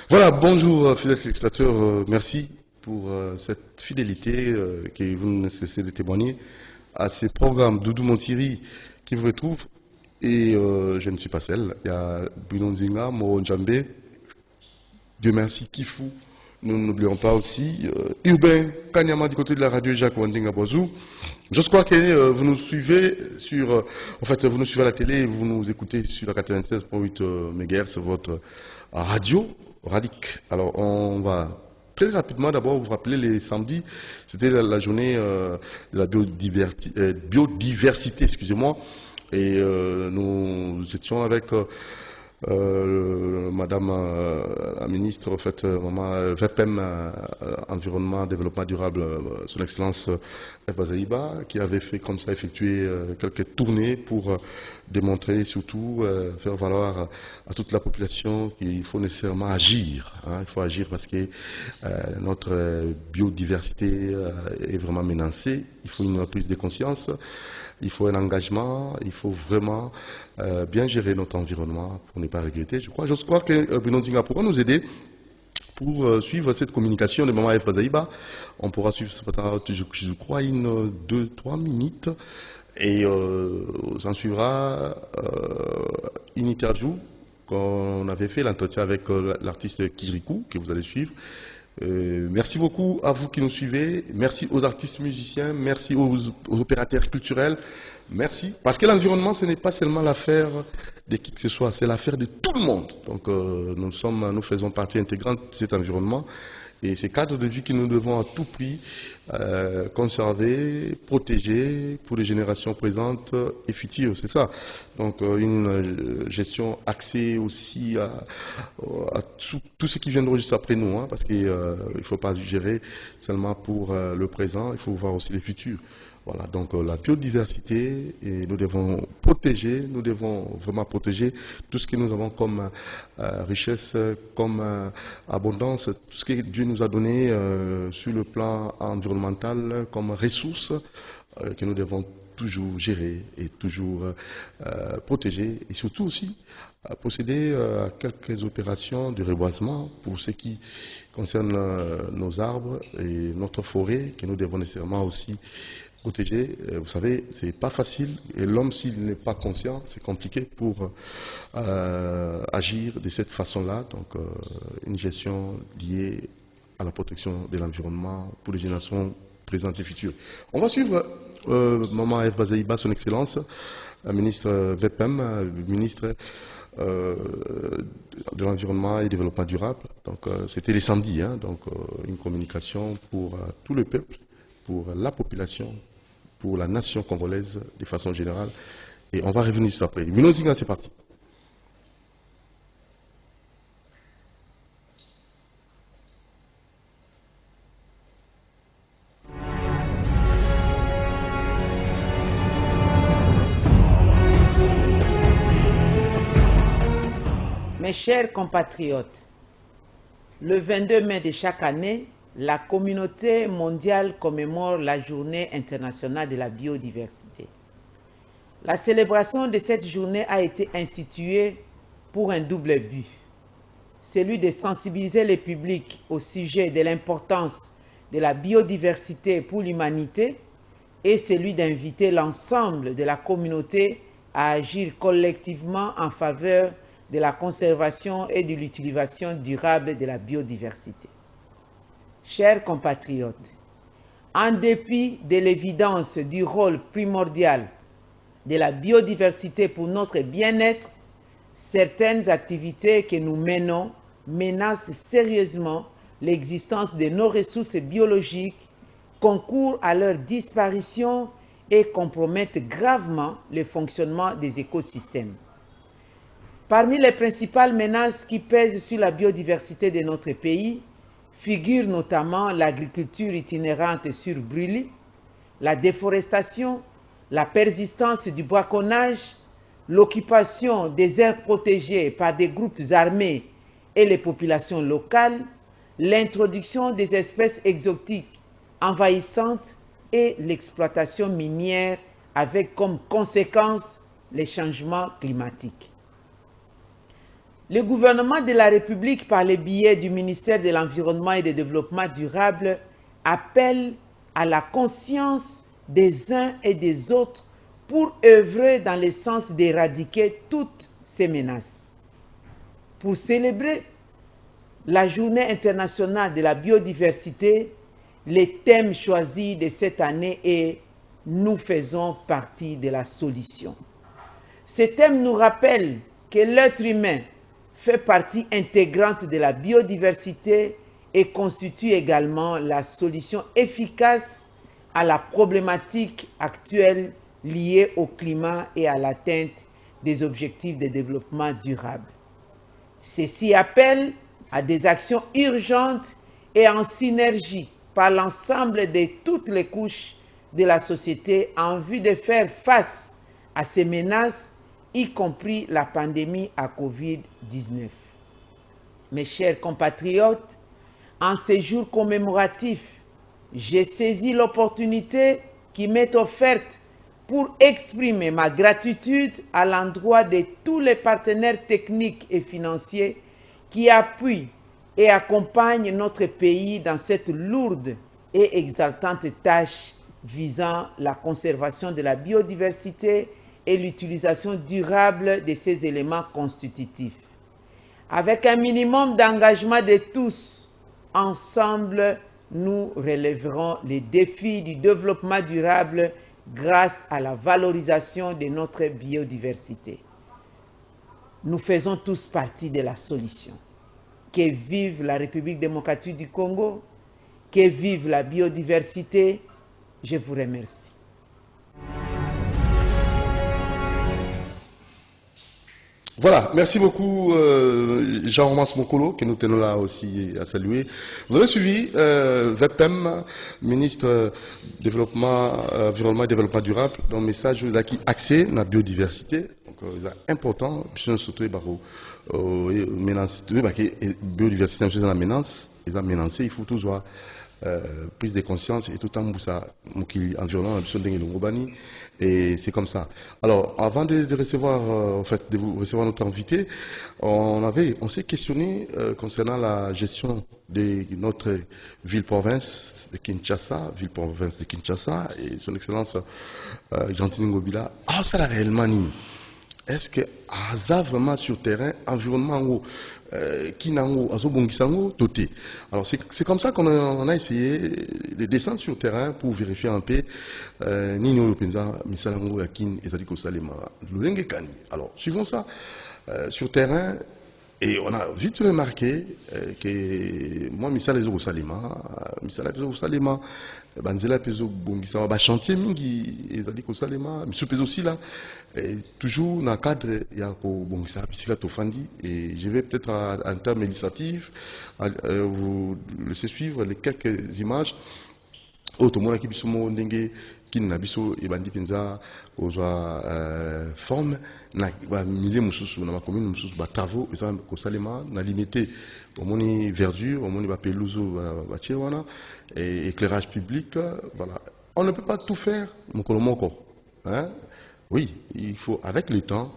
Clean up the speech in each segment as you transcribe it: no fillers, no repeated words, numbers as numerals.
Voilà, bonjour fidèles téléspectateurs, merci pour cette fidélité que vous ne cessez de témoigner à ces programmes Doudou Montiri qui vous retrouvent. Et je ne suis pas seul, il y a Bruno Nzinga, Moro Njambe, Dieu merci, Kifu. Nous n'oublions pas aussi Urbain Kanyama du côté de la radio Jacques Wandinga Boazou. Je crois que vous nous suivez sur, en fait, vous nous suivez à la télé, vous nous écoutez sur la 96.8 MHz, votre radio Radic. Alors, on va très rapidement d'abord vous rappeler les samedis, c'était la journée de la biodiversité, excusez-moi, et nous étions avec Madame la ministre, en fait, Maman VPM, Environnement, Développement Durable, son Excellence Bazaïba, qui avait fait comme ça, effectuer quelques tournées pour démontrer, surtout, faire valoir à toute la population qu'il faut nécessairement agir. Hein, il faut agir parce que notre biodiversité est vraiment menacée. Il faut une prise de conscience. Il faut un engagement, il faut vraiment bien gérer notre environnement pour ne pas regretter. Je crois que Bruno Nzinga pourra nous aider pour suivre cette communication de Maman F. Bazaïba. On pourra suivre, je crois, 2-3 minutes. Et s'en suivra une interview qu'on avait fait, l'entretien avec l'artiste Kirikou, que vous allez suivre. Merci beaucoup à vous qui nous suivez, merci aux artistes musiciens, merci aux opérateurs culturels, merci. Parce que l'environnement, ce n'est pas seulement l'affaire de qui que ce soit, c'est l'affaire de tout le monde. Donc nous faisons partie intégrante de cet environnement. Et ces cadres de vie que nous devons à tout prix conserver, protéger pour les générations présentes et futures, c'est ça. Donc une gestion axée aussi à tout ce qui viendra juste après nous, hein, parce qu'il ne faut pas gérer seulement pour le présent, il faut voir aussi le futur. Voilà, donc la biodiversité, et nous devons protéger, nous devons vraiment protéger tout ce que nous avons comme richesse, comme abondance, tout ce que Dieu nous a donné sur le plan environnemental comme ressources que nous devons toujours gérer et toujours protéger, et surtout aussi procéder à quelques opérations de reboisement pour ce qui concerne nos arbres et notre forêt, que nous devons nécessairement aussi protéger. Vous savez, c'est pas facile, et l'homme, s'il n'est pas conscient, c'est compliqué pour agir de cette façon-là. Donc, une gestion liée à la protection de l'environnement pour les générations présentes et futures. On va suivre Maman F. Bazaïba, son Excellence, ministre VPM, ministre de l'Environnement et Développement Durable. Donc, c'était les samedis, hein, donc une communication pour tout le peuple, pour la population, pour la nation congolaise de façon générale. Et on va revenir sur ça après. Bruno Nzinga, c'est parti. Mes chers compatriotes, le 22 mai de chaque année, la communauté mondiale commémore la Journée internationale de la biodiversité. La célébration de cette journée a été instituée pour un double but, celui de sensibiliser le public au sujet de l'importance de la biodiversité pour l'humanité et celui d'inviter l'ensemble de la communauté à agir collectivement en faveur de la conservation et de l'utilisation durable de la biodiversité. Chers compatriotes, en dépit de l'évidence du rôle primordial de la biodiversité pour notre bien-être, certaines activités que nous menons menacent sérieusement l'existence de nos ressources biologiques, concourent à leur disparition et compromettent gravement le fonctionnement des écosystèmes. Parmi les principales menaces qui pèsent sur la biodiversité de notre pays figurent notamment l'agriculture itinérante sur brûlis, la déforestation, la persistance du braconnage, l'occupation des aires protégées par des groupes armés et les populations locales, l'introduction des espèces exotiques envahissantes et l'exploitation minière avec comme conséquence les changements climatiques. Le gouvernement de la République, par le biais du ministère de l'Environnement et du Développement durable, appelle à la conscience des uns et des autres pour œuvrer dans le sens d'éradiquer toutes ces menaces. Pour célébrer la Journée internationale de la biodiversité, le thème choisi de cette année est « Nous faisons partie de la solution ». Ce thème nous rappelle que l'être humain fait partie intégrante de la biodiversité et constitue également la solution efficace à la problématique actuelle liée au climat et à l'atteinte des objectifs de développement durable. Ceci appelle à des actions urgentes et en synergie par l'ensemble de toutes les couches de la société en vue de faire face à ces menaces, y compris la pandémie à Covid-19. Mes chers compatriotes, en ces jours commémoratifs, j'ai saisi l'opportunité qui m'est offerte pour exprimer ma gratitude à l'endroit de tous les partenaires techniques et financiers qui appuient et accompagnent notre pays dans cette lourde et exaltante tâche visant la conservation de la biodiversité et l'utilisation durable de ces éléments constitutifs. Avec un minimum d'engagement de tous, ensemble, nous relèverons les défis du développement durable grâce à la valorisation de notre biodiversité. Nous faisons tous partie de la solution. Que vive la République démocratique du Congo, que vive la biodiversité. Je vous remercie. Voilà, merci beaucoup Jean-Romain Mokolo, que nous tenons là aussi à saluer. Vous avez suivi VEPEM, ministre Développement, Environnement et Développement Durable, dans le message qui accès à la biodiversité. Donc, c'est important, puisque surtout, biodiversité, c'est la menace, il faut toujours prise de conscience et tout le temps ça environnement et c'est comme ça. Alors avant de recevoir en fait de vous recevoir notre invité, on s'est questionné concernant la gestion de notre ville-province de Kinshasa, et son excellence Gentini Ngobila. Ah, ça l'a réellement mis. Est-ce que ça vraiment sur terrain environnement qui doté. Alors c'est comme ça qu'on a essayé de descendre sur terrain pour vérifier un peu alors suivons ça sur terrain. Et on a vite remarqué que moi, Misala Ezo Salima, Banzela Pezo Bongisa, chantier mingi, Ezali Kosalema, Monsieur Pezo aussi là, toujours dans le cadre, il y a Bongisa, Piscila Tofandi, et je vais peut-être en termes législatifs, vous laisser suivre les quelques images. Autre monde qui bisomo ndenge qui na biso e bandi penza ozwa forme na ba milieu mususu na ma commune mususu ba travaux eza ko salema na limité au moni verdure au moni ba peluso ba chewana et éclairage public. Voilà, on ne peut pas tout faire moko hein. Oui, il faut avec le temps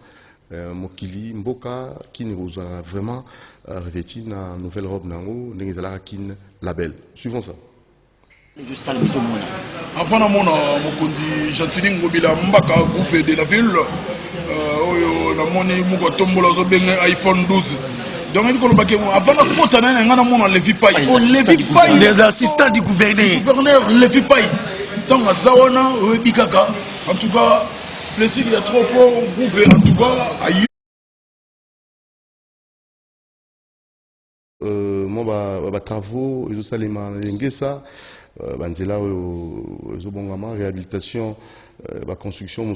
mokili mboka qui nous a vraiment revêti na nouvelle robe nango ndenge zala kin label. Suivons ça. Avant mon Gentini Ngobila Mbaka Gouffé de la ville, la monnaie Mouko Tombola Zobenge iPhone 12. Donc avant la faute, on Lévi Paye. Les assistants du gouverneur Lévi Paye. Donc à Zawana, Bikaka. En tout cas, plaisir, il y a trop pour Gouffé. En tout cas, aïe. Moi, travaux, ils ont salima l'engesa. Banzela Zobongama, réhabilitation, construction,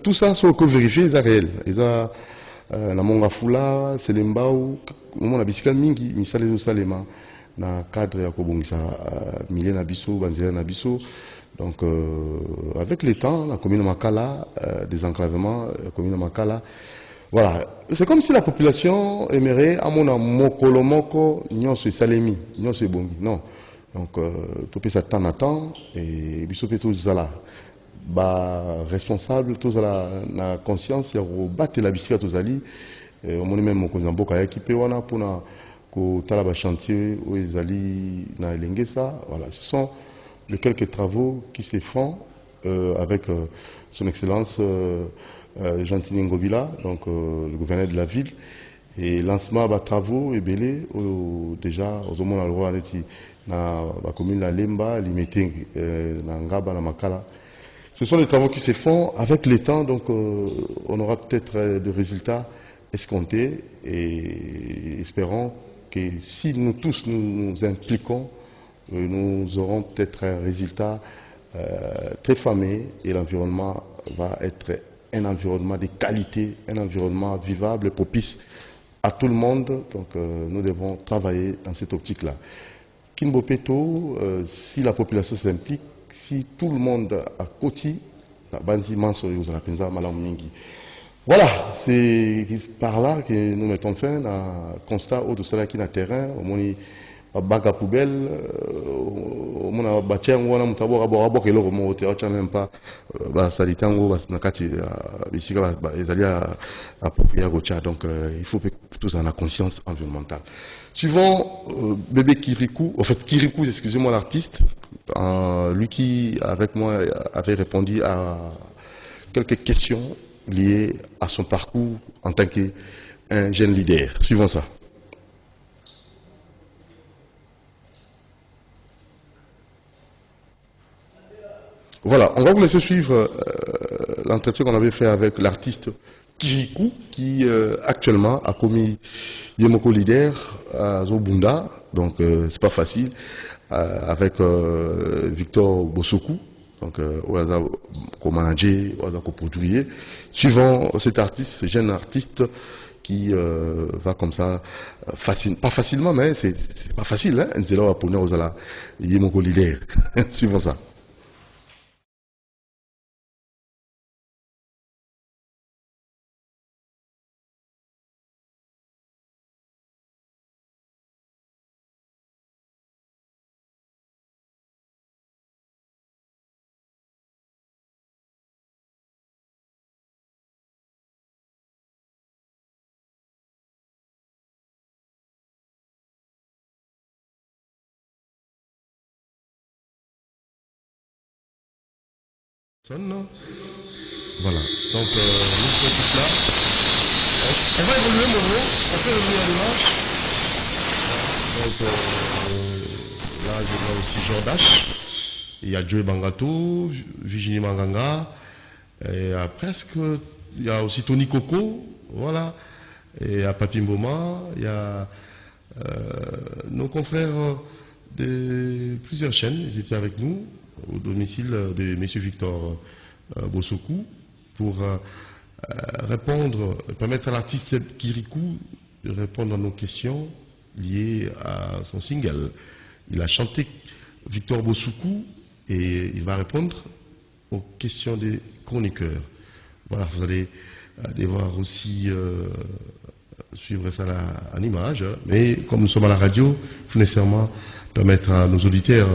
tout ça, c'est que vérifier, c'est réel. La Mongafula, c'est l'embao, on a bicycle mingi, misale zo salema, na cadre ya kobongisa milieu nabiso, banzela nabiso. Donc, avec le temps, la commune Makala, désenclavement, la commune Makala, voilà. C'est comme si la population aimerait, à mon mokolomoko, nyon se salemi, nyon se bongi. Non. Donc, tout ça temps à temps, et bisopé tout ça responsable, tout ça la conscience, il y a battre la bicyclette aux alliés, au moins même au Kozamboka équipé wana pour na ko talaba chantier où ils allaient na Elengesa. Voilà, ce sont les quelques travaux qui se font avec son excellence Jantini Ngobila, donc le gouverneur de la ville. Et lancement des travaux et belé déjà aux hommes dans le na la commune la Lemba, limité na Ngaba na Makala. Ce sont des travaux qui se font avec le temps, donc on aura peut-être des résultats escomptés et espérons que si nous tous nous impliquons, nous aurons peut-être un résultat très fameux et l'environnement va être un environnement de qualité, un environnement vivable et propice à tout le monde. Donc nous devons travailler dans cette optique-là. Kimbopeto, si la population s'implique, si tout le monde a côté, voilà, c'est par là que nous mettons fin à un constat au cela qui est dans terrain, au moins bac à poubelle, au moins bâtir on a mutabora bora que l'eau monte, on même pas sanité en gros, na kati ici les alliés appropriés gocha, donc il faut que tous en a conscience environnementale. Suivant bébé Kirikou, en fait Kirikou, excusez-moi l'artiste, lui qui avec moi avait répondu à quelques questions liées à son parcours en tant qu'un jeune leader. Suivons ça. Voilà, on va vous laisser suivre l'entretien qu'on avait fait avec l'artiste Kirikou, qui actuellement a commis Yemoko Leader à Zobunda, donc c'est pas facile, avec Victor Bosoku, donc Oaza comme manager, Oaza comme produire, suivant cet artiste, ce jeune artiste qui va comme ça, pas facilement, mais c'est pas facile, hein, c'est là pour nous Oaza Yemoko Leader, suivant ça. Voilà, donc nous sommes tous là. On va évoluer mon nom, on peut revenir à l'image. Donc là je vois aussi Jordache, il y a Joey Bangato, Virginie Manganga, et presque il y a aussi Tony Coco, voilà, et il y a Papi Mboma, il y a nos confrères de plusieurs chaînes, ils étaient avec nous au domicile de M. Victor Bosoku pour permettre à l'artiste Kirikou de répondre à nos questions liées à son single. Il a chanté Victor Bosoku et il va répondre aux questions des chroniqueurs. Voilà, vous allez devoir aussi suivre ça en image, mais comme nous sommes à la radio, il faut nécessairement permettre à nos auditeurs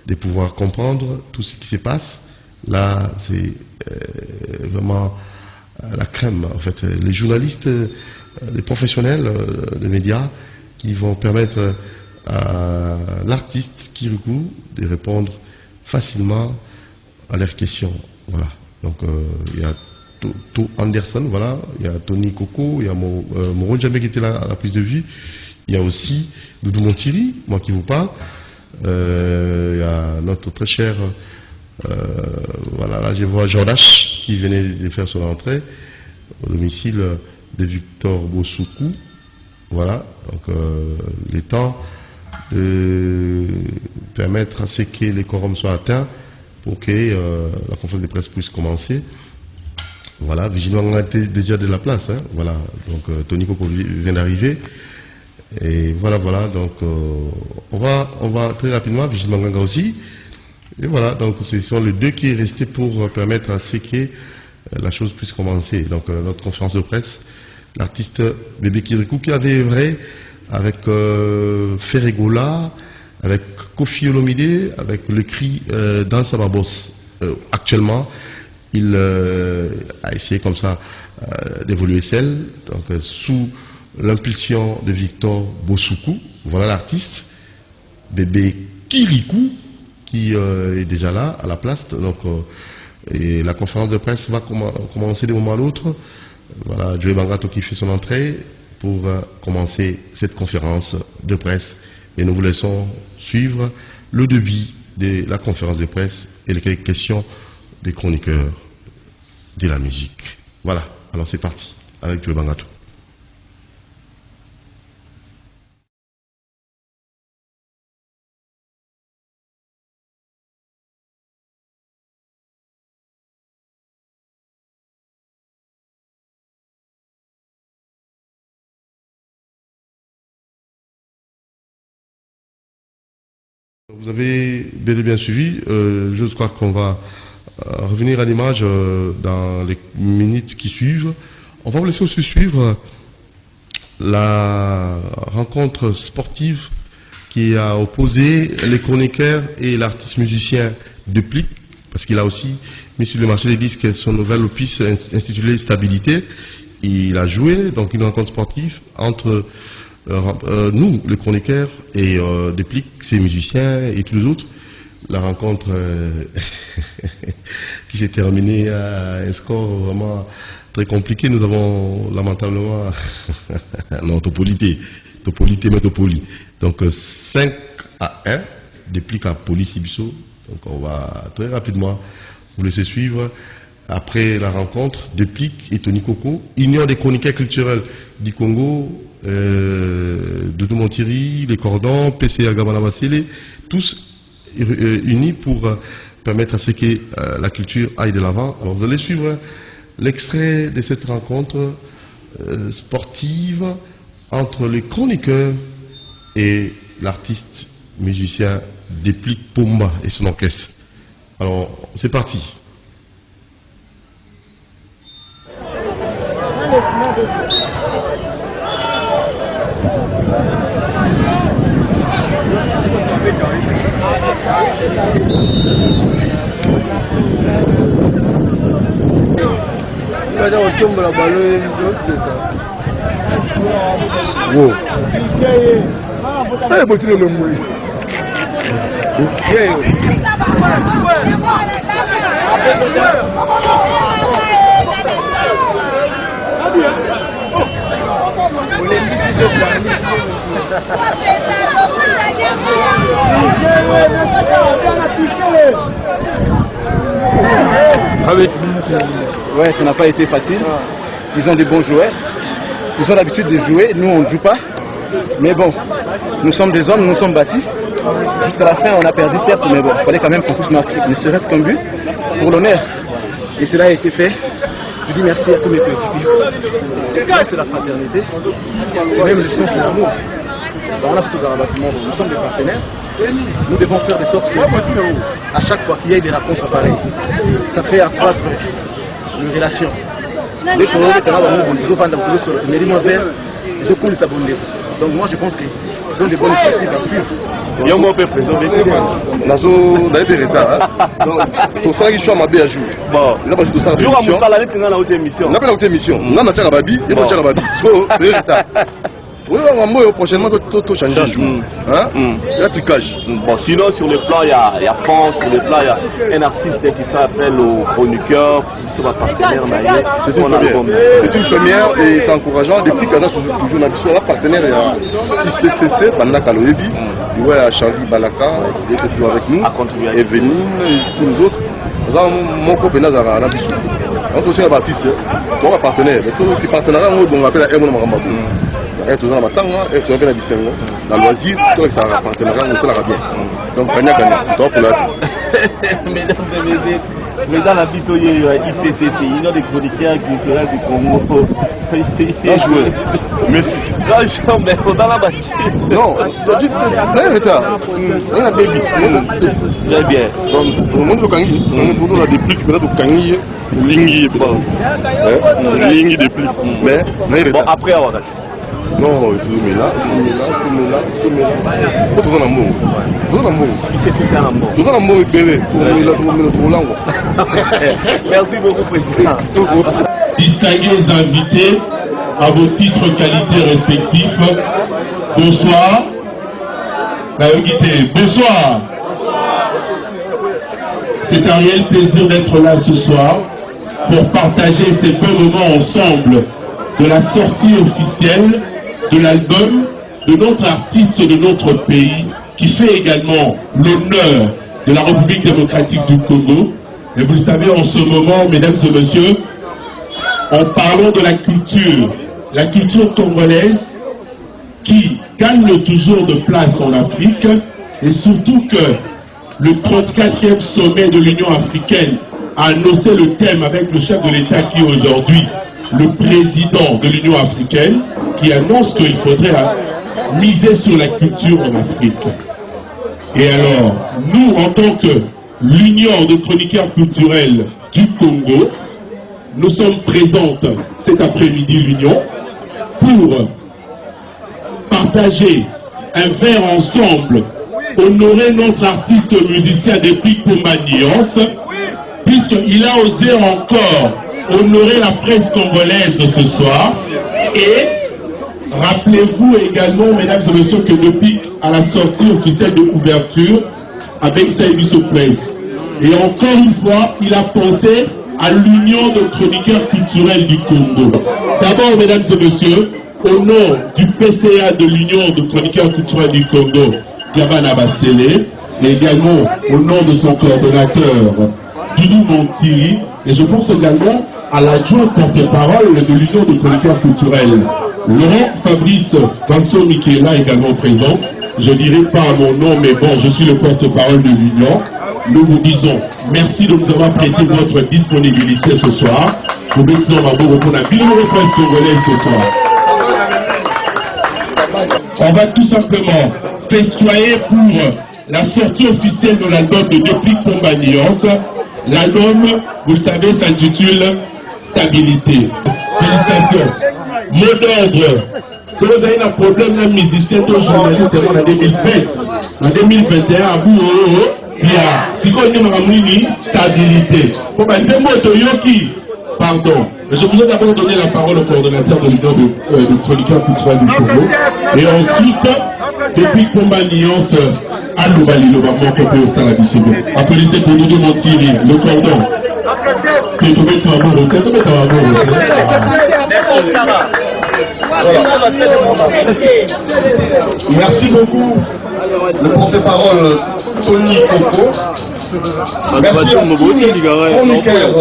de pouvoir comprendre tout ce qui se passe. Là, c'est vraiment la crème. En fait, les journalistes, les professionnels des médias qui vont permettre à l'artiste Kirikou de répondre facilement à leurs questions. Voilà. Donc, il y a To Anderson, voilà. Il y a Tony Coco, il y a Moron Jamé qui était là à la prise de vue. Il y a aussi Doudou Montiri, moi qui vous parle. Il y a notre très cher, voilà, là je vois Jordache qui venait de faire son entrée au domicile de Victor Bosoku. Voilà, donc il est temps de permettre à ce que les quorums soient atteints pour que la conférence de presse puisse commencer. Voilà, Vigilant a été déjà de la place, hein, voilà, donc Tony Coco vient d'arriver. Et voilà, donc on va très rapidement, Vigilant Manganga aussi. Et voilà, donc ce sont les deux qui est resté pour permettre à ce que la chose puisse commencer. Donc notre conférence de presse, l'artiste Bébé Kirikou qui avait œuvré avec Ferregola, avec Kofi Olomide, avec le cri dans Sababos. Actuellement, il a essayé comme ça d'évoluer celle, donc sous l'impulsion de Victor Bossoukou, voilà l'artiste, bébé Kirikou, qui est déjà là, à la place. Donc, et la conférence de presse va commencer d'un moment à l'autre. Voilà, Joey Bangato qui fait son entrée pour commencer cette conférence de presse. Et nous vous laissons suivre le début de la conférence de presse et les questions des chroniqueurs de la musique. Voilà, alors c'est parti avec Joey Bangato. Vous avez bel et bien suivi. Je crois qu'on va revenir à l'image dans les minutes qui suivent. On va vous laisser aussi suivre la rencontre sportive qui a opposé les chroniqueurs et l'artiste musicien de Plic, parce qu'il a aussi mis sur le marché des disques son nouvel opus intitulé Stabilité. Il a joué donc une rencontre sportive entre nous, les chroniqueurs, et des Plic, ses musiciens et tous les autres. La rencontre qui s'est terminée à un score vraiment très compliqué. Nous avons lamentablement non, Topolité, mais Topoli. Donc 5-1, des Plic à Police Ibiso. Donc on va très rapidement vous laisser suivre. Après la rencontre, de Plic et Tony Coco, Union des chroniqueurs culturels du Congo, Doudou Montiri, les Cordons, PCA Gabana Bassélé, tous unis pour permettre à ce que la culture aille de l'avant. Alors vous allez suivre l'extrait de cette rencontre sportive entre les chroniqueurs et l'artiste musicien Déplique Pomba et son orchestre. Alors c'est parti. Wow. Hey, but you know me. Yeah. Ouais, ça n'a pas été facile. Ils ont des bons joueurs. Ils ont l'habitude de jouer. Nous, on ne joue pas. Mais bon, nous sommes des hommes, nous sommes bâtis. Jusqu'à la fin, on a perdu, certes, mais bon, il fallait quand même qu'on puisse marquer, ne serait-ce qu'un but pour l'honneur. Et cela a été fait. Je dis merci à tous mes coéquipiers. C'est la fraternité. C'est même le sens de l'amour. Nous sommes des partenaires. Nous devons faire de sorte que, à chaque fois qu'il y ait des rencontres pareilles, ça fait accroître les relations. Donc moi je pense que ce sont des bonnes initiatives à suivre. Il y a un peu présent. Tout ça, il choix ma bien à jouer. Bon, là, je dois faire des émission. On a pas émission. On a un babi, et on a un babi. Oui, prochainement, tu changes de jour. Là, tu caches. Bon, sinon, sur le plan, il y a France, sur le plan, il y a un artiste qui fait appel aux chroniqueurs, qui sont partenaires. C'est une première. C'est une première et c'est encourageant. Depuis qu'on a toujours un partenaire, il y a ICCC, Panaka Loebi, il y a Charlie Balaka, qui est toujours avec nous, et Vénine, et tous les autres. Mon copain a un abissou. On a aussi un artiste, un partenaire. Les partenariats, on appelle un Marambabou. Et tout ça, et tout ça, dans le loisir, tout ça, partenariat, on sera bien. Donc, on a gagné. Tout pour la mesdames et messieurs, mesdames la bisoyer ICCC, Union des chroniqueurs culturels du Congo. Bien joué. Merci. Non, mais dans la machine. Non, tu as dit, on a des buts. Très bien. Donc, on montre le Kangi, on a des buts, mais là, le Kangi, Lingi, Lingi des buts. Mais, bon, après, on a. Non, je mets là. Tout le monde. Merci beaucoup, président. distingués invités, à vos titres qualités respectifs, bonsoir. Bonsoir. C'est un réel plaisir d'être là ce soir pour partager ces beaux moments ensemble de la sortie officielle de l'album de notre artiste de notre pays qui fait également l'honneur de la République démocratique du Congo. Et vous le savez, en ce moment, mesdames et messieurs, en parlant de la culture congolaise qui gagne toujours de place en Afrique, et surtout que le 34e sommet de l'Union africaine a annoncé le thème avec le chef de l'État qui est aujourd'hui le président de l'Union africaine, qui annonce qu'il faudrait miser sur la culture en Afrique. Et alors, nous, en tant que l'Union de chroniqueurs culturels du Congo, nous sommes présentes cet après-midi, l'Union, pour partager un verre ensemble, honorer notre artiste musicien depuis Pombanios, puisqu'il a osé encore honorer la presse congolaise ce soir. Et rappelez-vous également, mesdames et messieurs, que depuis à la sortie officielle de couverture avec Saïbiso Press, et encore une fois, il a pensé à l'Union de chroniqueurs culturels du Congo. D'abord, mesdames et messieurs, au nom du PCA de l'Union de chroniqueurs culturels du Congo, Gabana Bassele, et également au nom de son coordonnateur, Doudou Montiri, et je pense également à l'adjoint porte-parole de l'Union de chroniqueurs culturels, Laurent Fabrice Gansomi, qui est là également présent. Je ne dirai pas à mon nom, mais bon, je suis le porte-parole de l'Union. Nous vous disons merci de nous avoir prêté votre disponibilité ce soir. Pour la presse congolaise ce soir. On va tout simplement festoyer pour la sortie officielle de l'album de Depuis Pombanios. L'album, vous le savez, s'intitule Stabilité. Félicitations. Mot d'ordre. Si vous avez un problème, un musicien, un journaliste, c'est en 2020. En 2021, à vous, si vous avez une stabilité. Pour dire, pardon. Je voudrais d'abord donner la parole au coordonnateur de l'Union de chroniqueurs culturels du Congo. Et ensuite, depuis Pombanios, à Loubalilo, applaudissez pour Doudou Montiri, le cordon. Merci beaucoup, le porte-parole Tony Koko. Merci à tous les chroniqueurs.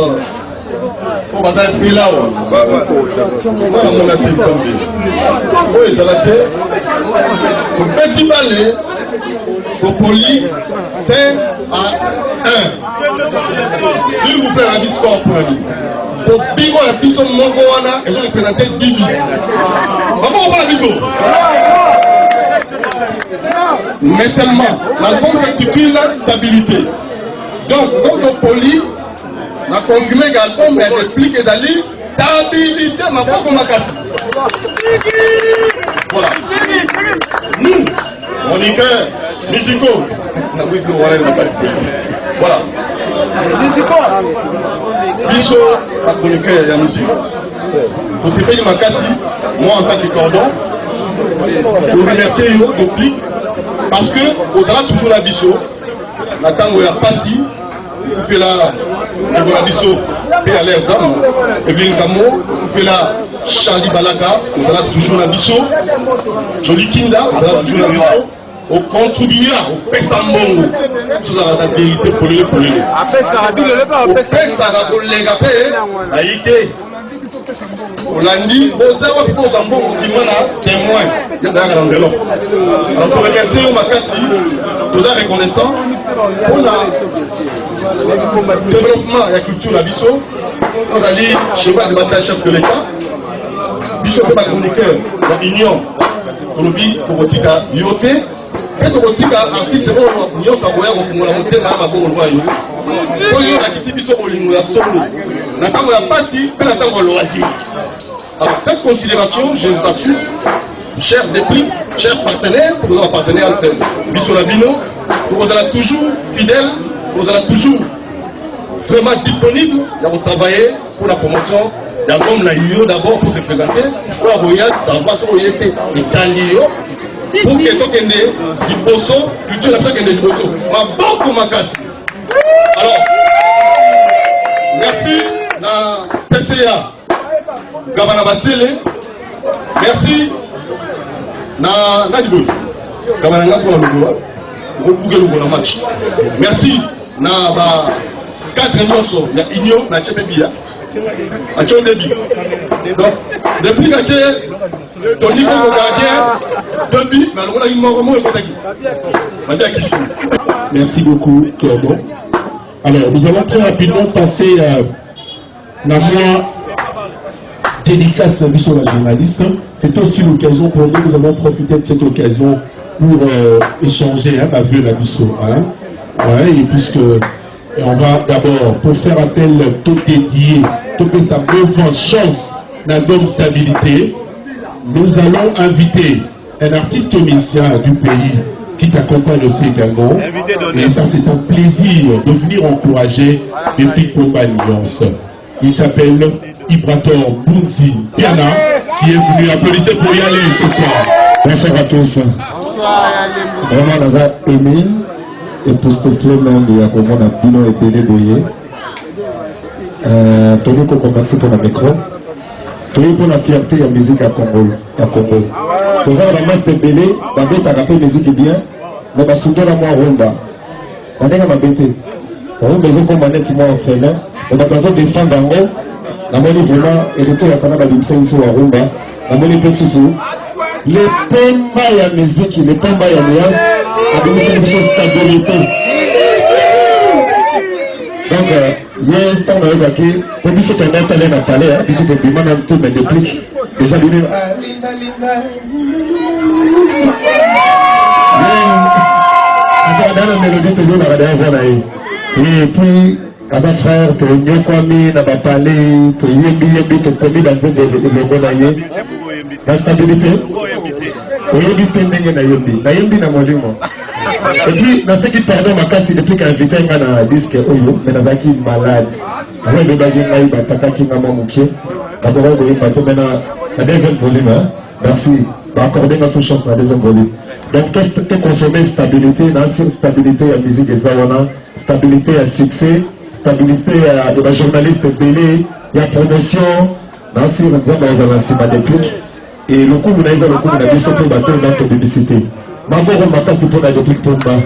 On va faire un là. Voilà mon natif tombé. Oui, ça l'a dit. Pour petit balai, pour poli, 5 à 1. S'il vous plaît, la discours pour lui. Pour Bigo, la biso Mogoana, et je vais présenter Bibi. Comment on va la biso? Mais seulement, l'album s'intitule Stabilité. Donc, comme le poli, on a confirmé l'album, mais réplique et d'aller stabilité, ma foi comme ma casse. Voilà. Nous, chroniqueurs musicaux, voilà. Bicho, la chroniqueur et la musique. Pour ce pays Makassi, moi en tant que cordon, je vous remercie depuis parce que vous avez toujours la bicho, la tango et la passi, vous faites la bicho, et à l'air zam, et bien Kamo, vous faites la Charlie Balaka, vous avez toujours la bicho, Joli Kinda, vous avez toujours la bicho. Au contribuer au Pesambongo, tout ça la vérité pour les. Après ça, au Pesara pour les gapés, a été. On a dit, aux heures pour Zambongo qui m'en a témoin. Il y a un enveloppe. Alors pour remercier Makassi, tout ça reconnaissant pour le développement et la culture à Bissau. On a dit, chez moi, le bataille chef de l'État. Bissau fait ma chroniqueur, la Union, pour le pays, pour Otika, Yoté. Et tout le artiste, nous avons monté dans la royaume. Alors, cette considération, je vous assure, chers députés, chers partenaires, pour nos partenaires entre Bissau Labino, vous êtes toujours fidèles, vous êtes toujours vraiment disponibles pour travailler pour la promotion L'album là, yo d'abord pour te présenter. Pour Royal, ça va sur Oyete et Talio. Pour que tu aies du bosso, tu as l'impression qu'il y a du bosso. Ma banque pour ma casse. Alors, merci la PCA. Gabana Basile. Merci. Nadibou. Gabana Nadibou. Match. Merci. Na ba 4 millions ya Igno na Chepebia. A Chondebi. Donc depuis que Tony Congo gardien Debi na lokola Imoromo et Kotaki. Merci beaucoup Cordon. Alors nous allons très rapidement passer la moins délicate service sur la journaliste. C'est aussi l'occasion pour nous allons profiter de cette occasion pour échanger ma vue la biseau. Et puisque on va d'abord, pour faire appel tout dédié, toute sa bonne chance, l'album Stabilité, nous allons inviter un artiste musicien du pays qui t'accompagne aussi également. Et ça, c'est un plaisir de venir encourager les Big Pomba Alliance. Il s'appelle Ibrator Bunzi Diana, qui est venu. Applaudissez pour y aller ce soir. Bonsoir à tous. Vraiment, Naza Emile. Et pour ce film, il y a vraiment un bilan épelé boyé. Tony ko commencer pour la micro. Tony pour la fierté de la musique à Congo. Tous les ramasses de belé, la bête a rappelé musique bien, mais la soudure à moi rumba. On est à ma bête. On a besoin comme on est moi en fait là. On a besoin de défendre en haut. La monnaie vraiment hérité à Canada de Moussa sur la rumba. La monnaie peut se sous. Les pomba ya musique, les pomba ya alliance. Avec une stabilité. Donc, il y a un temps où on dit que c'est un talent à parler, puis c'est un peu un peu de déplique. Déjà, il y a une mélodie que nous avons. Et puis, à ma frère, tu es mieux commis, tu as parlé, tu es mieux commis dans le monde. La stabilité. Oui, et puis, dans ce qui pardon, ma casse, depuis qu'un invité un disque, mais dans un qui malade. Avant de baguer, il y a un qui m'a manqué. D'abord, vous voyez, la deuxième volume. Merci. Accorder notre chance dans la deuxième volume. Donc, qu'est-ce que consommer stabilité, stabilité à musique des Zawana, stabilité à succès, stabilité à la journaliste télé, il y a promotion, dans ce qu'on a déplique. Et le coup, on a dit que c'est un bateau dans la publicité. Ma bonne matin, c'est pour la réplique pour moi.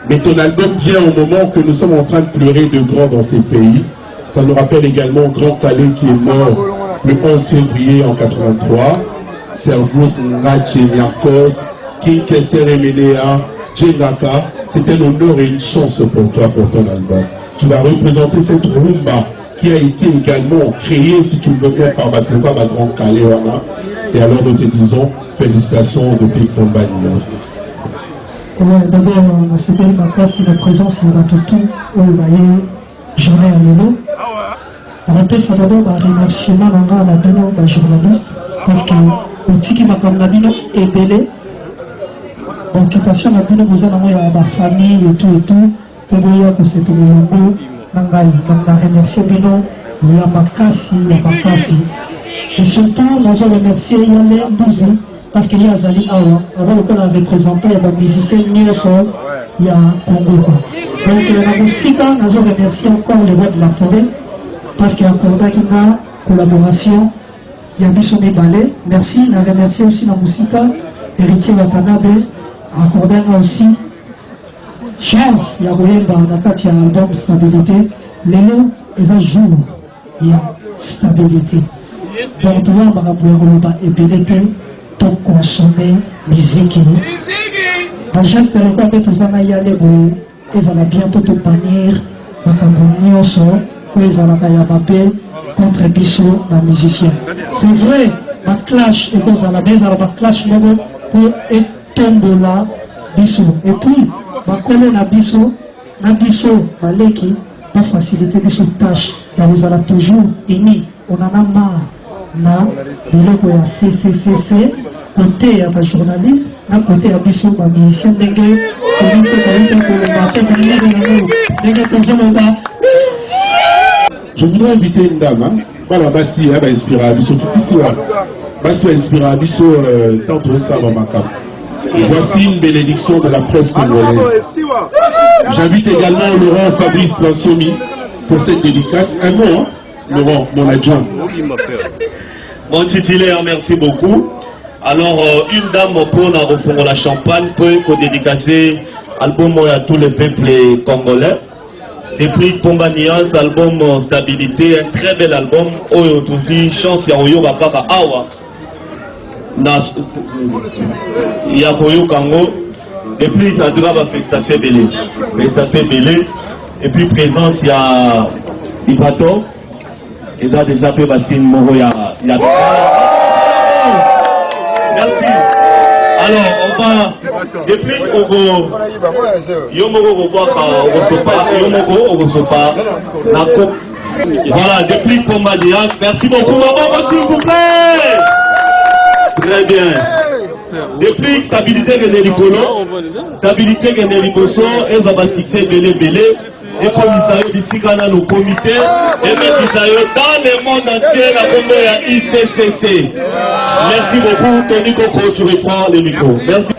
Mais ton album vient au moment que nous sommes en train de pleurer de grands dans ces pays. Ça nous rappelle également Grand Calais qui est mort le 11 février en 83. Servus Ngache Niarkos, King Kesser Emelea, Djengaka. C'est un honneur et une chance pour toi pour ton album. Tu vas représenter cette rumba qui a été également créée, si tu le veux bien, par ma Grand Calais. Et alors nous te disons félicitations de Big Pomba Alliance. D'abord, c'était ma place de présence à Batutu, où il y a journée à l'élo. Après ça, d'abord, je remercie la journaliste, parce que le tiki m'a comme la bino est belé. L'occupation de la bino, vous avez ma famille et tout, pour dire que c'est pour les gens. Donc, je remercie bino, il y a ma casse. Et surtout, je remercie Yale 12 ans. Parce qu'il y a Zali Awa, avant qu'on avait présenté, il y a des musiciens Nioso, il y a Congo. Donc, la musique, nous remercions encore le roi de la forêt, parce qu'il y a encore une collaboration, il y a Bissonné Ballet. Merci, nous remercions aussi la musique, héritier Watanabe, accordé aussi chance, il y a Royemba, il y a un album Stabilité. Lélo, il y a un jour, il y a stabilité. Donc, tu vois, Maraboua et Bélété, pour consommer musique. Le geste de quoi que tous en y aller, ils allaient bientôt te bannir, pour les allaient contre Bissot, la musicien. C'est vrai, ma clash, et cause à la maison, ma clash pour être tombé là, Bissot. Et puis, ma colonne à Bissot, ma leki, pour faciliter Bissot tâche, vous allez toujours aimer, on en a marre. Na biloko ya CCCC côté à journaliste, d'un côté à biso ba musicien ndenge je voudrais inviter une dame, voilà, Bassi, elle va inspirer Abisso, Bassi va inspirer Abisso, tant ça va ma cap. Voici une bénédiction de la presse congolaise. J'invite également Laurent Fabrice Lanciomi pour cette dédicace. Un mot, hein, Laurent, mon adjoint. Mon titulaire, merci beaucoup. Alors, une dame pour la champagne pour dédicacer l'album à tout le peuple congolais. Depuis Pombanias, album Stabilité, un très bel album. Aujourd'hui, chance ya Oyo Bakaka Awa. Il y a Oyo Kango. Et puis, il y a la félicitations Belé. Félicitations Belé. Et puis, présence, il y a Ibato. Et là, déjà, fait Bassine Moro, il y a... Merci. Alors, on va... Depuis Ogo... Yomoro Ogosopa. Voilà, depuis Pombadias. Merci beaucoup, maman, s'il vous plaît. Très bien. Depuis stabilité de l'Écolo, stabilité de l'Écoso, et ça va succès belé. Et comme ils ici dans le comité, et même dans le monde entier, la combo est ICCC. Merci beaucoup, Tony Coco, tu reprends le micro. Merci.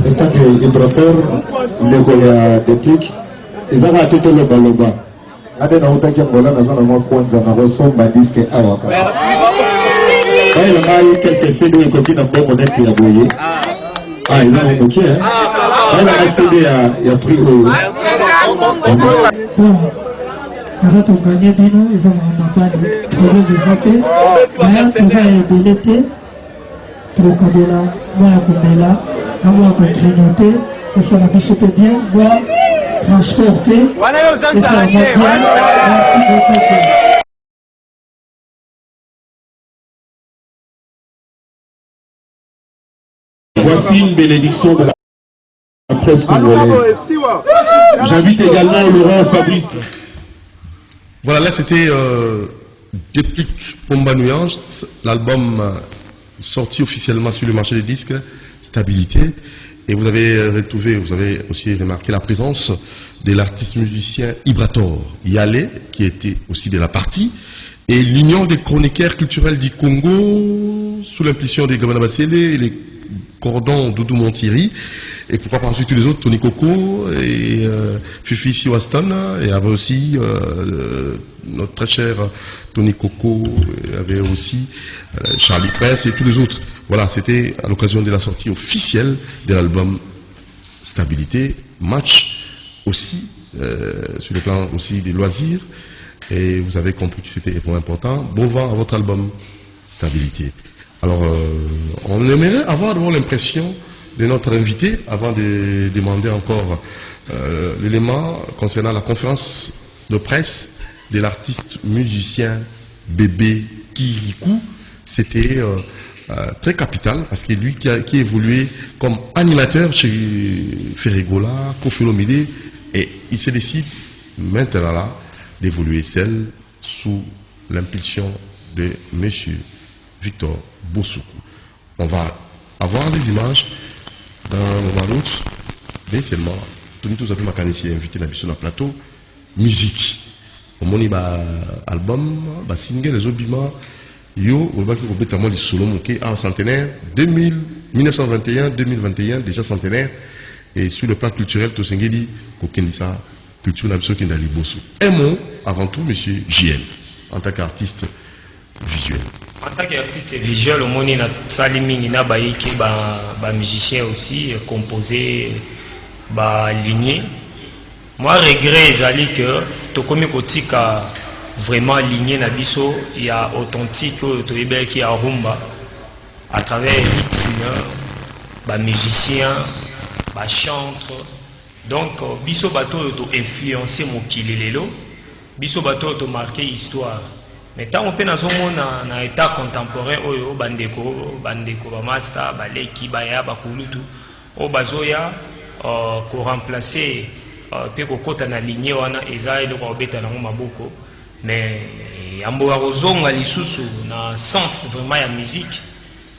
Étant que vibrateur, le Goya déclic, ils ont raté le baloba. Ade na utaki Angola na zana mwa kwanza na resomba disque awaka. Il y a quelques CD qui ont été modestes à Boyer. Ah, ils ont moqué, hein? Il y a un CD à pris au. Bon, arrête au gagné bino, ils ont pas de problème de santé. Mais tout ça est délété. Trop Kabela, moi à Kumbela, moi à grignoter, et ça va discuter bien, moi transporter, et ça va bien. Merci beaucoup. Voici une bénédiction de la presse congolaise. J'invite également Laurent Fabrice. Voilà, là c'était Déplique Pomba Nuance, l'album sorti officiellement sur le marché des disques, Stabilité. Et vous avez retrouvé, vous avez aussi remarqué la présence de l'artiste musicien Ibrator Yale, qui était aussi de la partie, et l'Union des chroniqueurs culturels du Congo, sous l'impulsion des Gabana Bassele et les Cordon Doudou Montieri, et pourquoi pas ensuite tous les autres, Tony Coco et Fifi Siwaston, et avait aussi notre très cher Tony Coco, et avait aussi Charlie Prince et tous les autres. Voilà, c'était à l'occasion de la sortie officielle de l'album Stabilité, match aussi, sur le plan aussi des loisirs, et vous avez compris que c'était important. Bon vent à votre album Stabilité. Alors, on aimerait avoir l'impression de notre invité, avant de demander encore l'élément concernant la conférence de presse de l'artiste musicien Bébé Kirikou. C'était très capital, parce que lui qui a évolué comme animateur chez Ferregola, Kofilomide, et il se décide maintenant là d'évoluer seul sous l'impulsion de monsieur Victor Bossoukou. On va avoir des images dans un moment ou l'autre, mais seulement, tous avez ma invité sur le plateau, musique. Au moment où album, single, les obiments, yo, on va faire des solos, en centenaire, 1921-2021, déjà centenaire, et sur le plan culturel, tout ce qui dit, ça, culture n'a qui n'a Bossou. Un mot, avant tout, monsieur JL, en tant qu'artiste visuel. En tant qu'artiste visuel, au monde, il y a des musiciens aussi, composés, lignés. Moi, regret, c'est que tout comme vraiment ligné na biso, il y a authentique qui a rumba à travers les musiciens, chantres. Donc, biso bato influencé mon kilelelo, biso bato marqué histoire. Mais tant on peut dans un état contemporain, bandeko, master, baleki, baya, bakulutu, bazoya, ko remplacer, pe ko kota na lignée wana eza eloko obeta na maboko. Mais amboa kozonga lisusu na sens vraiment ya musique.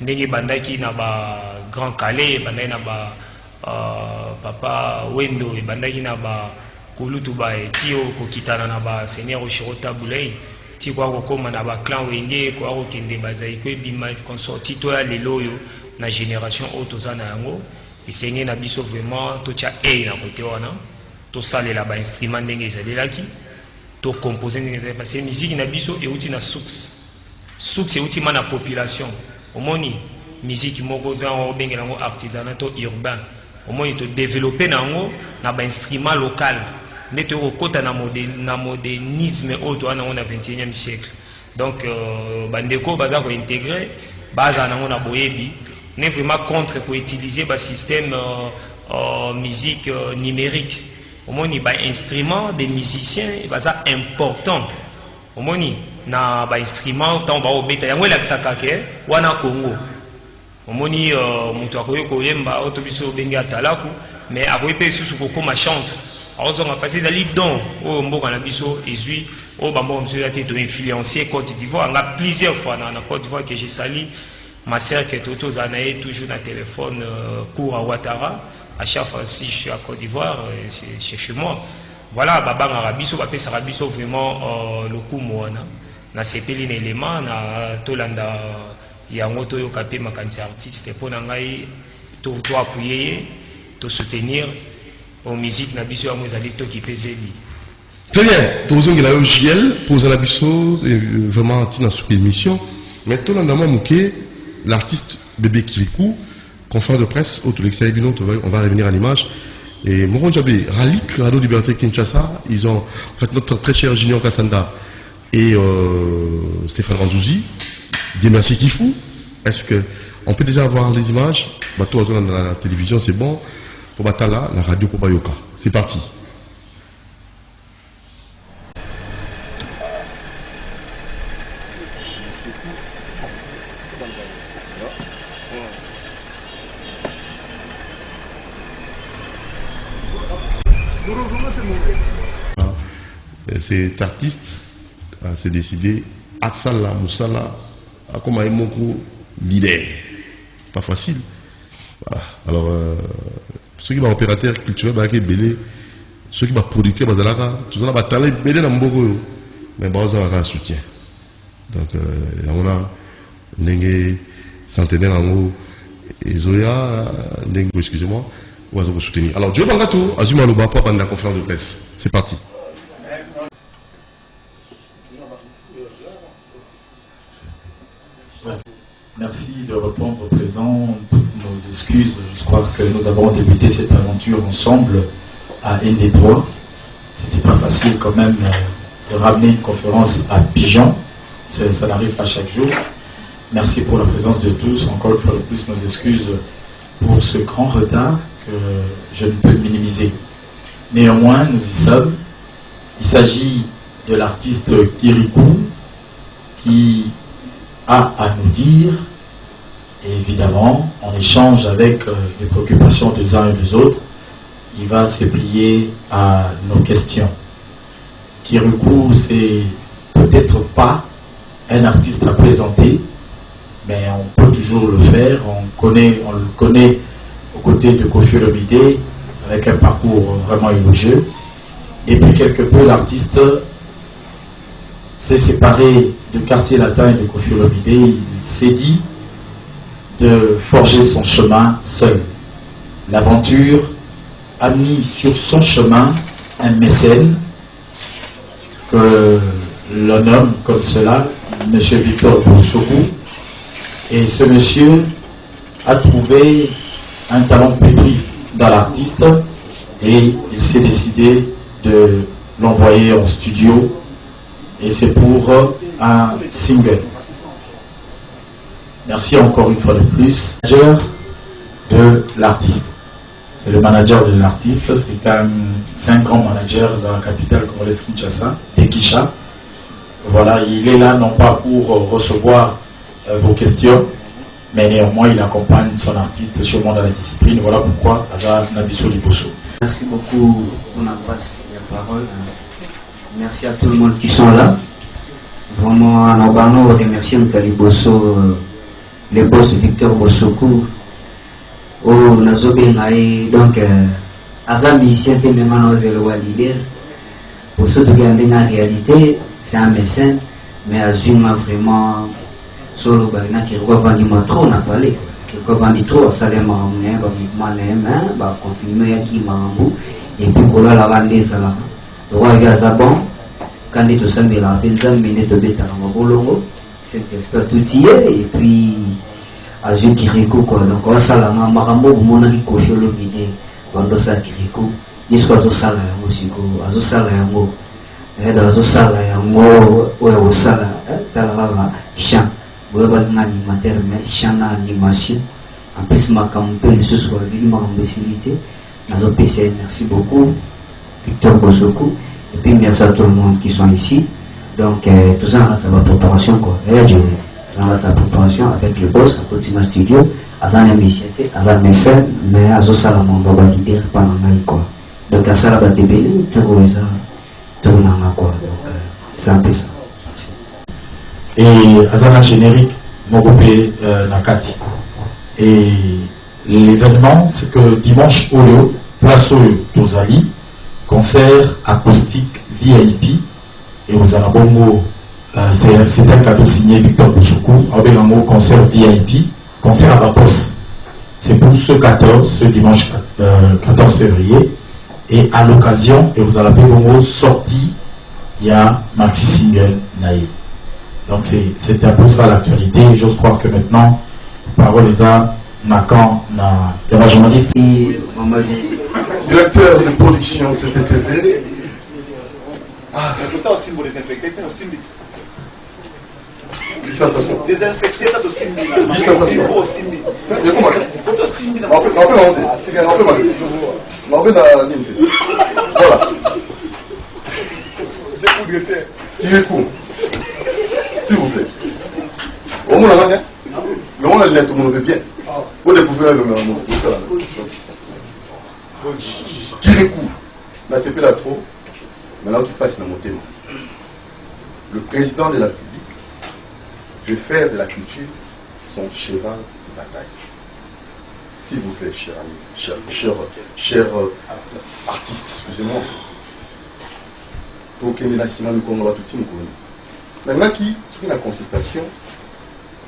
ndenge bandaki na ba Grand Calais, bandaki na ba Papa Wendo, bandaki na ba Kolutu ba etio kokitana na ba Seigneur Oshirota Boulay, ti kwa kokoma na ba clan wenge kwa kokende bazai ko bima consorti to ya lelo yo na génération otoza na yango esenge na biso vraiment to tia na côté wana to salela ba instrument ndenge ezalelaki to composer ndenge ezalelaki parce que musique na biso euti na source euti mana population omoni musique moko dans bengela ngo artisanat to urbain omoni to développer nango na ba instrument local nete okota na modernisme auto wana on a 21e siècle donc bandeko baza ko intégrer baza nango na boyebi n'est vraiment contre pour utiliser ba système musique numérique omoni ba instrument des musiciens baza important omoni na ba instrument tant ba obeta yango la kisakake wana Congo omoni mutu akoyo koyemba otobiso bengi atalaku mais akoyo pe susu kokoma chante on a passé dans les dons au Mboka na biso ezui au bambo monsieur a été influencé Côte d'Ivoire. On a plusieurs fois dans la Côte d'Ivoire que j'ai sali ma sœur qui est Toto Zanae toujours dans le téléphone cours à Ouattara à chaque fois si je suis à Côte d'Ivoire c'est chez moi voilà baba arabiso bapé sarabiso vraiment le coup moana na sepeli na élément na tolanda ya ngoto yo kapé makanti artiste pour nangai to appuyer to soutenir aux musiques na biso amoza lecto qui peseli. Très bien, tous les JL pose la biso vraiment tina sur l'émission. Mais tout le monde l'artiste Bébé Kirikou, conférence de presse au Tulexaïbino, on va revenir à l'image. Et Moron Djabé, Ralik, Radio Liberté Kinshasa, ils ont en fait notre très cher Junior Kassanda et Stéphane Ranzouzi. Dieu merci Kifou. Est-ce que on peut déjà avoir les images? Bateau dans la télévision, c'est bon. Pour Batala, la radio pour Bayoka. C'est parti. Cet artiste s'est décidé Atsala Moussala Akoma Emoko leader. Pas facile. Voilà. Alors ceux qui sont opérateurs culturels, ceux qui sont producteurs, tout ça, talent belé dans Mboko, mais ils ont un soutien. Donc on a des centenaires en haut et Zoya, excusez-moi, on va soutenir. Alors Dieu Bangato, Azuma Loba pendant la conférence de presse. C'est parti. Merci de répondre présent, toutes nos excuses. Je crois que nous avons débuté cette aventure ensemble à ND3. C'était pas facile quand même de ramener une conférence à Pigeon. Ça n'arrive pas chaque jour. Merci pour la présence de tous. Encore une fois de plus, nos excuses pour ce grand retard que je ne peux minimiser. Néanmoins, nous y sommes. Il s'agit de l'artiste Kirikou qui a à nous dire, et évidemment, en échange avec les préoccupations des uns et des autres, il va se plier à nos questions. Kirikou, c'est peut-être pas un artiste à présenter, mais on peut toujours le faire. On le connaît aux côtés de Koffi Olomide, avec un parcours vraiment élogieux. Et puis quelque peu, l'artiste s'est séparé de Quartier Latin et de Koffi Olomide. Il s'est dit de forger son chemin seul. L'aventure a mis sur son chemin un mécène que l'on nomme comme cela, M. Victor Boussoukou. Et ce monsieur a trouvé un talent pétri dans l'artiste et il s'est décidé de l'envoyer en studio. Et c'est pour un single. Merci encore une fois de plus. Manager de l'artiste. C'est le manager de l'artiste. C'est un grand manager de la capitale congolaise Kinshasa, Tekisha. Voilà, il est là non pas pour recevoir vos questions, mais néanmoins il accompagne son artiste sûrement dans la discipline. Voilà pourquoi Aza Nabiso Liboso. Merci beaucoup pour la passe et la parole. Merci à tout le monde qui sont là. Vraiment, on remercie M. Liboso le boss Victor Bosoku au Nazobengaï, donc Azam musicien te maintenant le leader pour ceux qui ont en réalité c'est un mécène mais Azuma vraiment solo bagna qui revend trop n'a parlé qui revend trop ça les marmoné ba mouvement les ba confirmer qui mambo et puis kola la vendre ça là roi via Zabon quand il tout ça mais la benzam mine de beta en bolongo c'est expert tout et puis Azul Kiriko quoi donc on salama makambo mona ki kofi lo bide bando sa Kiriko yeso azo sala yango siko azo sala yango azo sala yango o sala tala la chant boye ba animateur mais chant na animation en plus makambo le soir vili makambo facilité nazo PC merci beaucoup Victor Bosoku et puis merci à tout le monde qui sont ici donc tout ça ça va préparation quoi et dans sa préparation avec le boss à Cotima Studio, à sa initiative, à sa mécène, mais à sa salle on va guider pendant quoi. Donc à ça la BTB, tout ça, tout le quoi. Donc c'est un peu ça. Et à sa générique, mon groupe Nakati. Et l'événement, c'est que dimanche Oyo, place Oyo, Tozali, concert acoustique VIP et aux Anabongo. C'est un cadeau signé Victor Boussokou, avec un mot concert VIP, concert à la poste. C'est pour ce dimanche 14 février. Et à l'occasion, et vous allez le mot sorti, il y a maxi single Naï. Donc c'est un peu ça l'actualité. J'ose croire que maintenant, parole les a Nakan, la journaliste. Directeur de production CCTV. Ah, le temps aussi pour désinfecter, c'est aussi vite. Distanciation. Désinfecter, c'est aussi vite. Distanciation. Voilà. S'il vous plaît. Au moins, le monde a tout le monde bien. Vous découvrez le monde. Kirikou. Là, c'est pas trop. Maintenant, tu passes dans mon thème. Le président de la République veut faire de la culture son cheval de bataille. S'il vous plaît, cher ami, cher artiste, excusez-moi. Donc, il y a maintenant qui sur la consultation,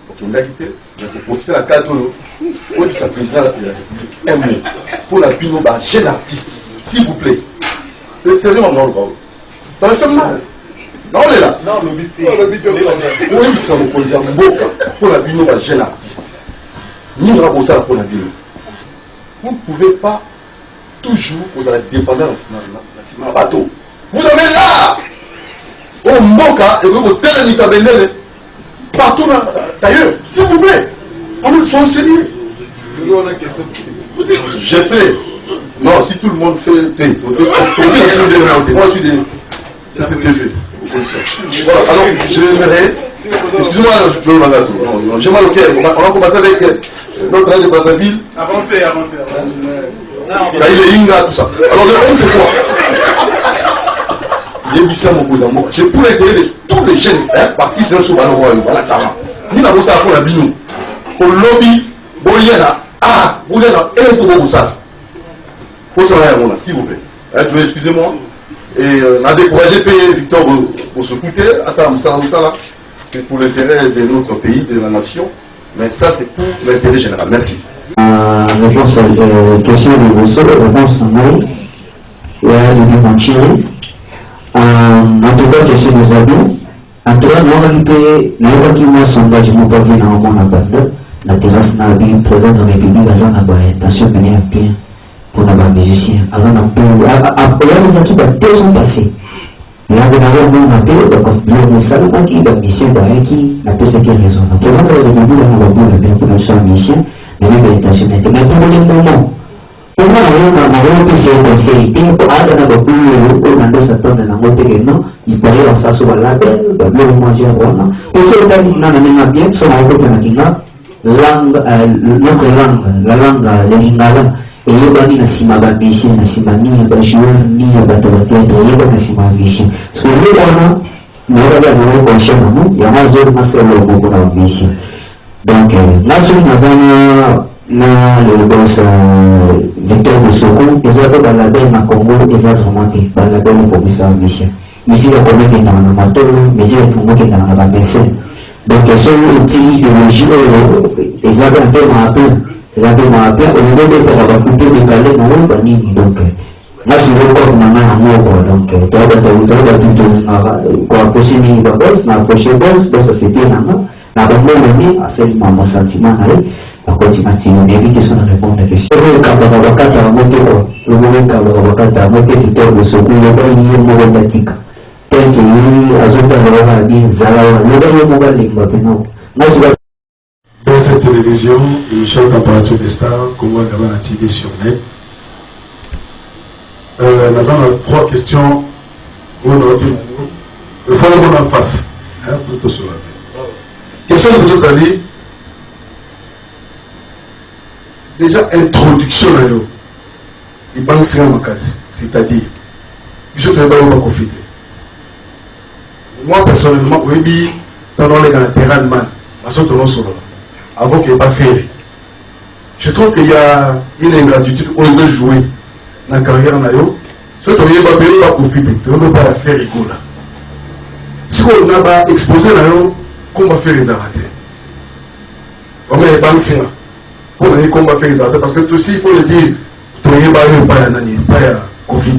pour qu'il ait quitté, il faut profiter de la cadre où il s'est président de la République pour la bino jeune artiste, s'il vous plaît. C'est sérieux, mon gros. Ça me fait mal. Non, on est là. Non, le but est. Oui, ça me pose un mot pour la bino jeune artiste. Ni pour ça pour la bino. Vous ne pouvez pas toujours vous allez dépendre dans le bateau. Vous avez là au Mboka et vous télémisez à Bendele partout d'ailleurs, s'il vous plaît. On nous soit sérieux. Je sais. Non, si tout le monde fait moi je suis des. C'est ce que je fais. Voilà, alors j'aimerais. Excusez-moi, je veux le j'ai mal au cœur. On va commencer avec notre aide de Brazzaville. Avancez. Il est Inga, tout ça. Alors le monde c'est quoi? C'est pour l'intérêt de tous les jeunes partis sur le voilà, talent. Nous avons ça pour la bino. Au lobby, Boliana, Boliana, et il faut que vous sachiez. Pour ça, s'il vous plaît. Excusez-moi. Et on a découragé Victor pour se coûter à ça, c'est pour l'intérêt de notre pays, de la nation. Mais ça, c'est pour l'intérêt général. Merci. Réponse à la question de Rousseau, réponse à Maï. Et à l'Union en tout cas, question des amis. En tout cas, nous avons fait un sondage de mon avis dans mon abandon. La terrasse n'a pas président de la République, à une intention de mener à bien pour les musiciens. Après les équipes, deux sont passés. Il y a un appel, donc il y a un salon qui est un mission qui n'a pas cette raison. Le président de la République, on va voir bien pour notre mission, mais il y a une intention. Mais pour le moment, comment on peut se conseiller pour aller dans le pays où on doit s'attendre dans notre terrain, il pourrait en s'asseoir là, le manger à voir. Pour faire ça, nous avons bien, sur la côte de notre langue, la langue, le lingala, et il y a une simaba mission, une simani, un joueur, ni un bateau de théâtre, il y a une simaba mission. Parce que nous avons conscient, il y a un jour, on s'est le beaucoup dans la mission. Donc, là, sur le boss Victor Boussoko, ils avaient baladé dans Congo, ils avaient vraiment baladé pour Missa Mission. Missa a commis qui est dans le bateau, Missa a commis qui est dans la dessin. Donc, ils sont outils idéologiques, ils avaient un peu rappelé. Ils avaient rappelé, au niveau de la coupée de Calais, nous avons banni. Donc, là, c'est le corps maintenant à mort. Donc, tu as tout quoi, approcher le boss, approcher le boss, ça c'est bien maintenant. La bonne année, c'est mon sentiment. On continue à stimuler qui sont répondre à la question. Le Kabakata a monté quoi? Le Kabakata a monté du temps de secours, le bas il est mauvais d'atique. Tel qu'il a zopé à bien, Zala, le bas il est mauvais maintenant. Dans cette télévision, émission Température des Stars, qu'on voit d'abord la TV sur net. Nous avons 3 questions. Il faut le monde en face. Plutôt sur la tête. Question que vous avez. Déjà, introduction à eux. Il banque c'est un c'est-à-dire, je ne vais pas profiter. Moi, personnellement, oui, dans le terrain de man, avant qu'il n'y ait pas fait. Je trouve qu'il y a une ingratitude où il veut jouer dans la carrière. Si tu n'as pas profiter, tu ne peux pas faire rigolo. Si on n'a pas exposé, comment va faire les arrêter? Vraiment, il banque c'est qu'on va faire les arrêtés, parce que tout aussi il faut le dire, tu n'es pas Covid.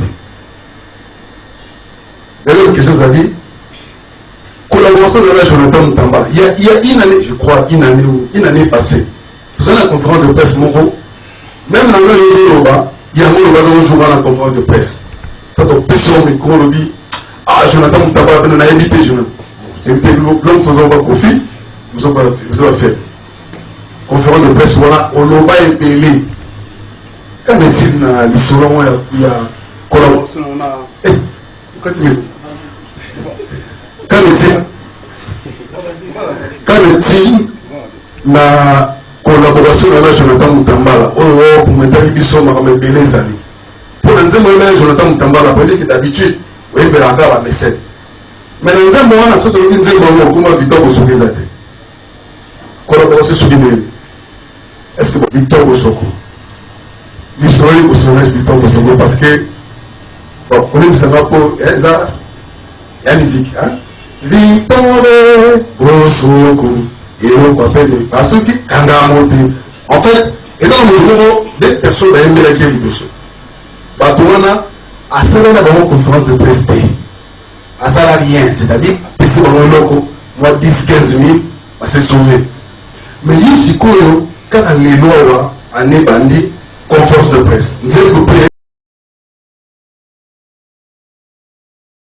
D'ailleurs, une question à dire, collaboration de la Jonathan Moutamba, il y a une année, je crois, une année passée, tout ça dans la conférence de presse Moro, même dans le Yoruba, il y a un jour dans la conférence de presse. Quand on pèse sur le micro, on dit, ah, Jonathan Moutamba, on a évité, l'homme sans avoir profit, vous avez fait. Conférence de presse, voilà, on n'a pas épelé. Quand est-il dans l'histoire, il y a collaboration, on a. Quand est-il la collaboration avec Jonathan Moutambala, pour me dire qu'ils sont dans les années. Pour nous dire que Jonathan Moutambala, pour dire que d'habitude, oui, mais la gare à mécène. Mais nous disons, on a surtout dit que comment Victor Boussoko les a été. Collaboration sur l'email. Est-ce que Victor Boussoko, l'histoire du personnage Victor Boussoko, parce que, bon, on aime que ça va pour. Il y a la musique, hein? Victor Boussoko, et on appelle parce que quand on a monté, en fait, et là on des personnes qui aiment la guerre du Boussoko. Batouana a fait une conférence de presse à salarié, c'est-à-dire, c'est mon loco, moi 10-15 000, c'est sauvé. Mais ici, quand on est lois, on est bandit, conférence de presse. Nous allons